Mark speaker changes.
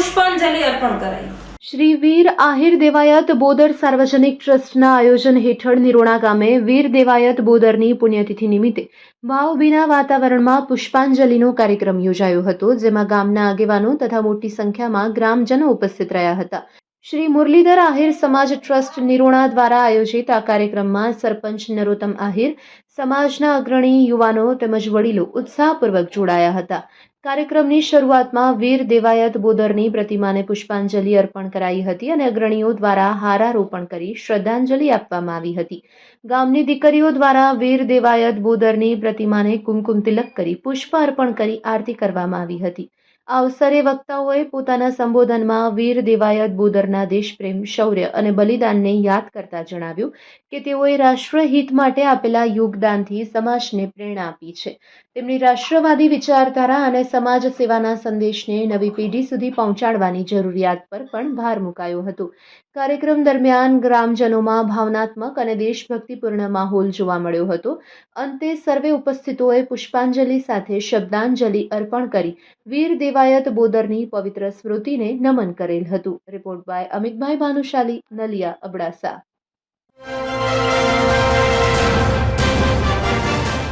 Speaker 1: પુષ્પાંજલિ અર્પણ કરાઈ।
Speaker 2: શ્રી વીર આહિર દેવાયત બોદર સાર્વજનિક ટ્રસ્ટના આયોજન હેઠળ નિરોણા ગામે વીર દેવાયત બોદરની પુણ્યતિથિ નિમિત્તે ભાવભીના વાતાવરણમાં પુષ્પાંજલિનો કાર્યક્રમ યોજાયો હતો, જેમાં ગામના આગેવાનો તથા મોટી સંખ્યામાં ગ્રામજનો ઉપસ્થિત રહ્યા હતા। શ્રી મુરલીધર આહિર સમાજ ટ્રસ્ટ નિરોણા દ્વારા આયોજિત આ કાર્યક્રમમાં સરપંચ નરોત્તમ આહિર, સમાજના અગ્રણી યુવાનો તેમજ વડીલો ઉત્સાહપૂર્વક જોડાયા હતા। કાર્યક્રમની શરૂઆતમાં વીર દેવાયત બોદરની પ્રતિમાને પુષ્પાંજલિ અર્પણ કરાઈ હતી અને અગ્રણીઓ દ્વારા હારારોપણ કરી શ્રદ્ધાંજલિ આપવામાં આવી હતી। ગામની દીકરીઓ દ્વારા વીર દેવાયત બોદરની પ્રતિમાને કુમકુમ તિલક કરી પુષ્પ અર્પણ કરી આરતી કરવામાં આવી હતી। આ અવસરે વક્તાઓએ પોતાના સંબોધનમાં વીર દેવાયત બોદરના દેશપ્રેમ, શૌર્ય અને બલિદાનને યાદ કરતા જણાવ્યું કે તેઓએ રાષ્ટ્રહિત માટે આપેલા યોગદાનથી સમાજને પ્રેરણા આપી છે। તેમની રાષ્ટ્રવાદી વિચારધારા અને સમાજ સેવાના સંદેશને નવી પેઢી સુધી પહોંચાડવાની જરૂરિયાત પર પણ ભાર મુકાયો હતો। કાર્યક્રમ દરમિયાન ગ્રામજનોમાં ભાવનાત્મક અને દેશભક્તિપૂર્ણ માહોલ જોવા મળ્યો હતો। અંતે સર્વે ઉપસ્થિતોએ પુષ્પાંજલિ સાથે શબ્દાંજલિ અર્પણ કરી વીર દેવાયત બોદરની પવિત્ર સ્મૃતિને નમન કરેલ હતું। Report by Amitbhai Bhanushali, Naliya, Abdasa.